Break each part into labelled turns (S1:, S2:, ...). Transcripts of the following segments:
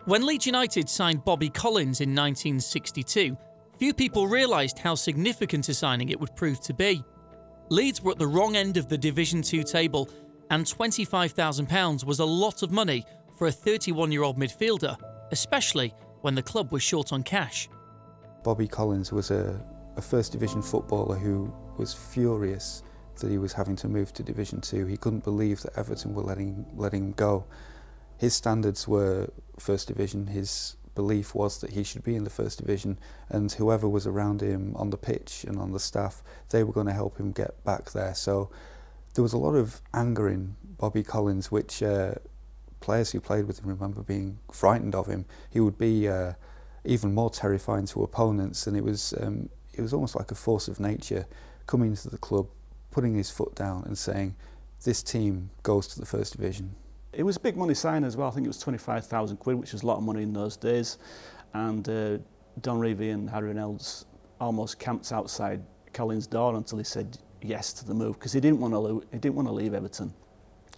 S1: When Leeds United signed Bobby Collins in 1962, few people realised how significant a signing it would prove to be. Leeds were at the wrong end of the Division 2 table, and £25,000 was a lot of money for a 31-year-old midfielder, especially when the club was short on cash.
S2: Bobby Collins was a First Division footballer who was furious that he was having to move to Division 2. He couldn't believe that Everton were letting him go. His standards were First Division. His belief was that he should be in the First Division, and whoever was around him on the pitch and on the staff, they were going to help him get back there. So there was a lot of anger in Bobby Collins, which players who played with him remember being frightened of him. He would be even more terrifying to opponents, and it was almost like a force of nature coming into the club, putting his foot down and saying, this team goes to the First Division.
S3: It was a big money sign as well. I think it was £25,000, which was a lot of money in those days. And Don Revie and Harry Reynolds almost camped outside Collins' door until he said yes to the move, because he didn't want to leave Everton.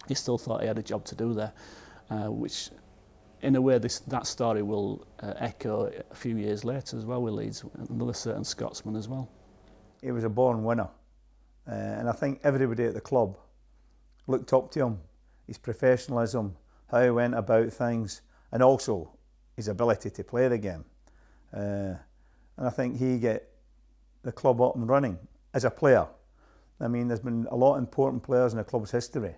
S3: He still thought he had a job to do there, which, in a way, that story will echo a few years later as well with Leeds, another certain Scotsman as well.
S4: He was a born winner, and I think everybody at the club looked up to him. His professionalism, how he went about things, and also his ability to play the game. And I think he got the club up and running as a player. I mean, there's been a lot of important players in the club's history.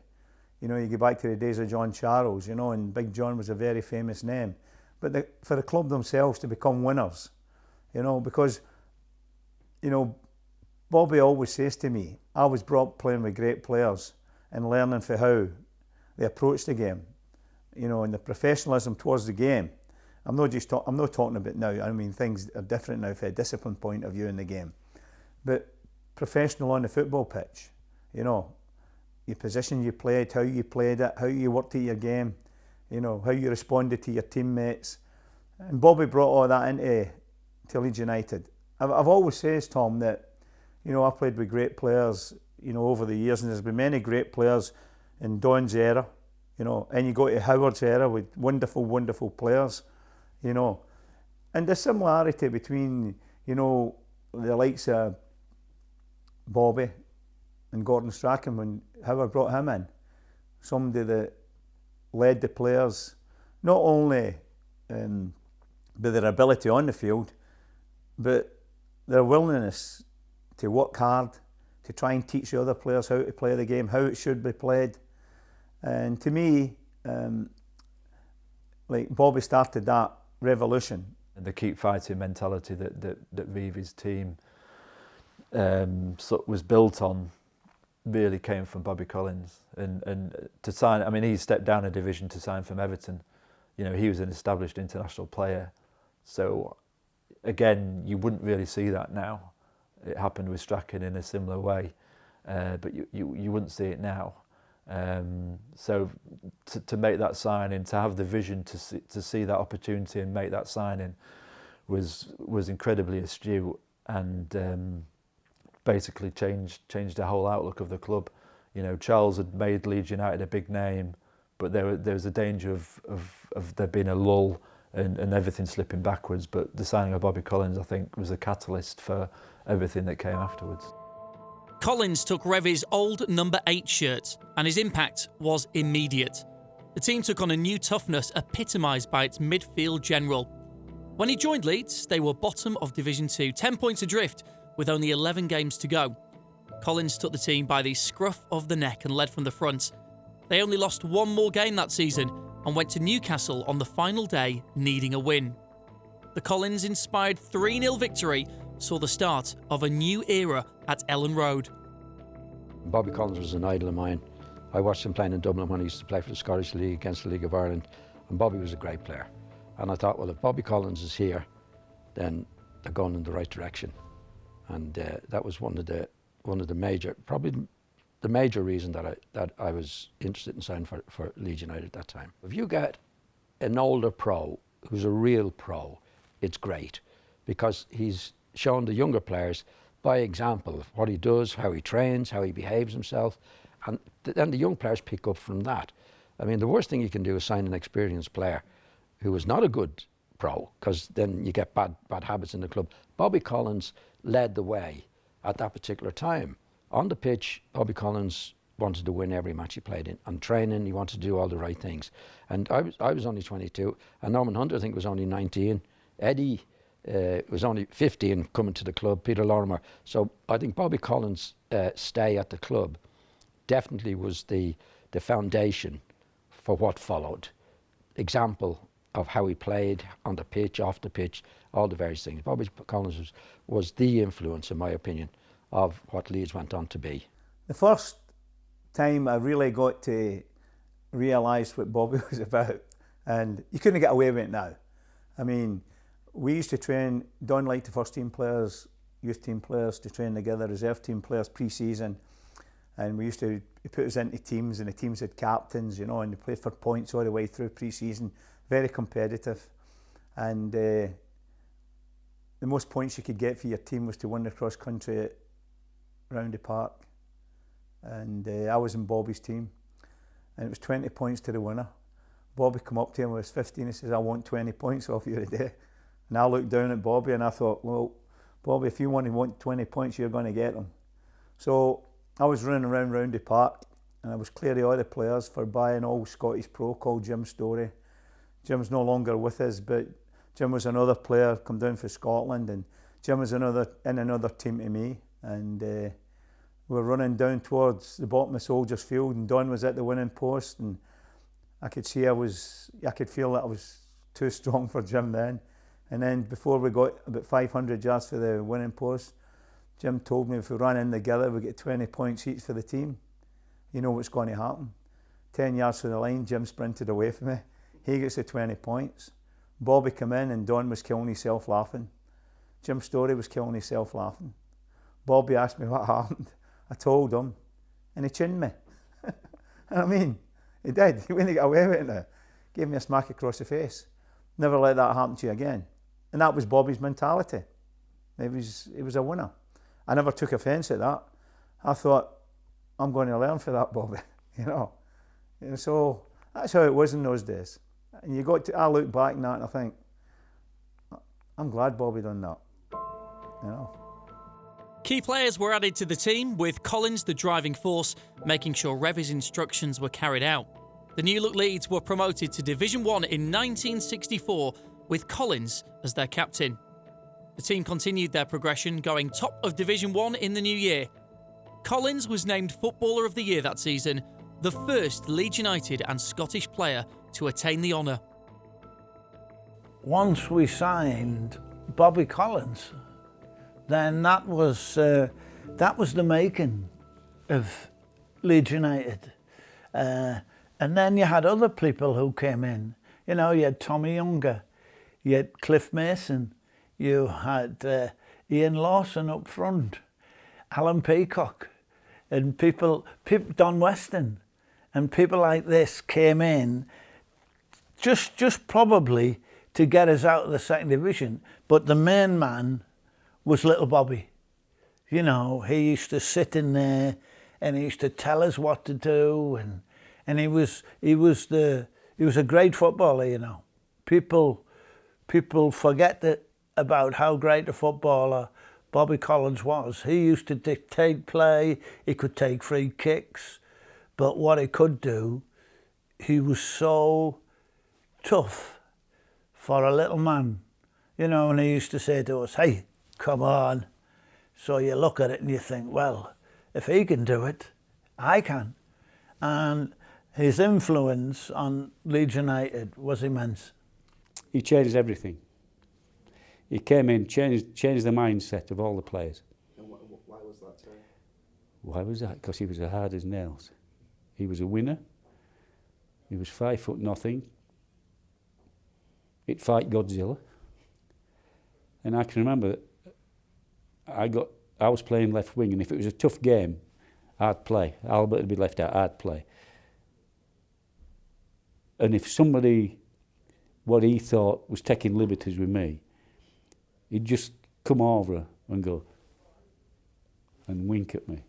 S4: You know, you go back to the days of John Charles, you know, and Big John was a very famous name. But for the club themselves to become winners, you know, because, you know, Bobby always says to me, I was brought up playing with great players and learning for how they approach the game, you know, and the professionalism towards the game. I'm not talking about now. I mean, things are different now from a discipline point of view in the game, but professional on the football pitch, you know, your position you played, how you played it, how you worked at your game, you know, how you responded to your teammates, and Bobby brought all that into Leeds United. I've always said, Tom, that, you know, I've played with great players, you know, over the years, and there's been many great players in Don's era, you know, and you go to Howard's era with wonderful, wonderful players, you know. And the similarity between, you know, the likes of Bobby and Gordon Strachan when Howard brought him in, somebody that led the players, not only by their ability on the field, but their willingness to work hard, to try and teach the other players how to play the game, how it should be played. And to me, like Bobby started that revolution.
S5: The keep fighting mentality that Revie's team was built on really came from Bobby Collins. And to sign, I mean, he stepped down a division to sign from Everton. You know, he was an established international player. So again, you wouldn't really see that now. It happened with Strachan in a similar way, but you wouldn't see it now. So to make that signing, to have the vision to see that opportunity and make that signing was incredibly astute, and basically changed the whole outlook of the club. You know, Charles had made Leeds United a big name, but there was a danger of there being a lull and everything slipping backwards. But the signing of Bobby Collins, I think, was a catalyst for everything that came afterwards.
S1: Collins took Revie's old number 8 shirt, and his impact was immediate. The team took on a new toughness epitomised by its midfield general. When he joined Leeds, they were bottom of Division 2, 10 points adrift, with only 11 games to go. Collins took the team by the scruff of the neck and led from the front. They only lost one more game that season and went to Newcastle on the final day needing a win. The Collins-inspired 3-0 victory saw the start of a new era at Ellen Road.
S6: Bobby Collins was an idol of mine. I watched him playing in Dublin when he used to play for the Scottish League against the League of Ireland, and Bobby was a great player. And I thought, well, if Bobby Collins is here, then they're going in the right direction. And that was one of the major, probably the major reason that I was interested in signing for Leeds United at that time. If you get an older pro who's a real pro, it's great, because he's shown the younger players by example of what he does, how he trains, how he behaves himself, and then the young players pick up from that. I mean, the worst thing you can do is sign an experienced player who was not a good pro, because then you get bad habits in the club. Bobby Collins led the way at that particular time. On the pitch, Bobby Collins wanted to win every match he played in. On training, he wanted to do all the right things. And I was only 22, and Norman Hunter, I think, was only 19. Eddie was only 15 coming to the club, Peter Lorimer. So I think Bobby Collins' stay at the club definitely was the foundation for what followed. Example of how he played on the pitch, off the pitch, all the various things. Bobby Collins was the influence, in my opinion, of what Leeds went on to be.
S4: The first time I really got to realise what Bobby was about, and you couldn't get away with it now. I mean, we used to train, Don liked the first team players, youth team players to train together, reserve team players pre-season, and we used to put us into teams, and the teams had captains, you know, and they played for points all the way through pre-season, very competitive, and the most points you could get for your team was to win the cross country at Roundy Park, and I was in Bobby's team, and it was 20 points to the winner. Bobby come up to him when I was 15 and says, I want 20 points off you today. And I looked down at Bobby and I thought, well, Bobby, if you want 20 points, you're going to get them. So I was running around Roundy Park, and I was clearing all the players for buying an old Scottish pro called Jim Story. Jim's no longer with us, but Jim was another player come down from Scotland, and Jim was in another team to me, and we were running down towards the bottom of Soldiers Field, and Don was at the winning post, and I could see I could feel that I was too strong for Jim then. And then before we got about 500 yards for the winning post, Jim told me if we ran in together, we get 20 points each for the team. You know what's going to happen. 10 yards from the line, Jim sprinted away from me. He gets the 20 points. Bobby came in and Don was killing himself laughing. Jim Story was killing himself laughing. Bobby asked me what happened. I told him, and he chinned me. I mean, he did. He wouldn't get away with it now. Gave me a smack across the face. Never let that happen to you again. And that was Bobby's mentality. He was a winner. I never took offence at that. I thought, I'm going to learn for that, Bobby. You know. And so that's how it was in those days. And I look back on that and I think, I'm glad Bobby done that. You know.
S1: Key players were added to the team, with Collins the driving force, making sure Revie's instructions were carried out. The New Look Leeds were promoted to Division 1 in 1964, with Collins as their captain. The team continued their progression, going top of Division 1 in the new year. Collins was named Footballer of the Year that season, the first Leeds United and Scottish player to attain the honour.
S7: Once we signed Bobby Collins, then that was the making of Leeds United. And then you had other people who came in. You know, you had Tommy Younger, you had Cliff Mason, you had Ian Lawson up front, Alan Peacock, and people Don Weston, and people like this came in just probably to get us out of the second division. But the main man was little Bobby. You know, he used to sit in there and he used to tell us what to do, and he was a great footballer, you know. People forget about how great a footballer Bobby Collins was. He used to dictate play, he could take free kicks, but what he could do, he was so tough for a little man, you know, and he used to say to us, hey, come on. So you look at it and you think, well, if he can do it, I can. And his influence on Leeds United was immense.
S8: He changed everything. He came in, changed the mindset of all the players.
S2: And why was that, Terry?
S8: Why was that? Because he was as hard as nails. He was a winner. He was 5'0". He'd fight Godzilla. And I can remember I was playing left wing, and if it was a tough game, I'd play. Albert would be left out, I'd play. And if somebody, what he thought was taking liberties with me, he'd just come over and go and wink at me.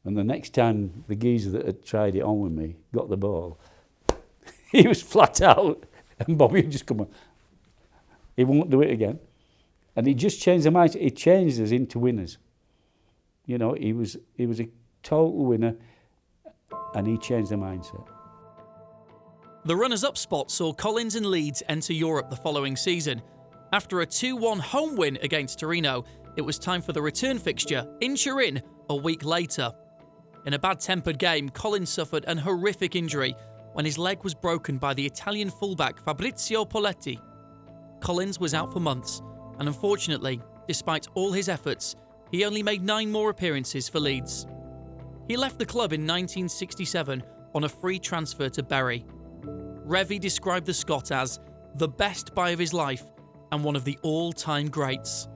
S8: And the next time the geezer that had tried it on with me got the ball, he was flat out And Bobby would just come on. He won't do it again. And he just changed the mindset. He changed us into winners. You know, he was a total winner, and he changed the mindset.
S1: The runners-up spot saw Collins and Leeds enter Europe the following season. After a 2-1 home win against Torino, it was time for the return fixture in Turin a week later. In a bad-tempered game, Collins suffered an horrific injury when his leg was broken by the Italian fullback Fabrizio Poletti. Collins was out for months, and unfortunately, despite all his efforts, he only made 9 more appearances for Leeds. He left the club in 1967 on a free transfer to Bury. Revie described the Scot as the best buy of his life and one of the all-time greats.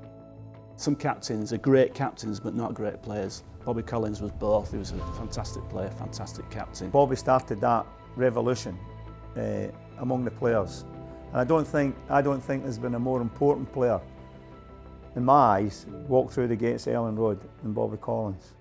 S3: Some captains are great captains but not great players. Bobby Collins was both. He was a fantastic player, fantastic captain.
S4: Bobby started that revolution among the players, and I don't think there's been a more important player in my eyes walk through the gates of Ellen Road than Bobby Collins.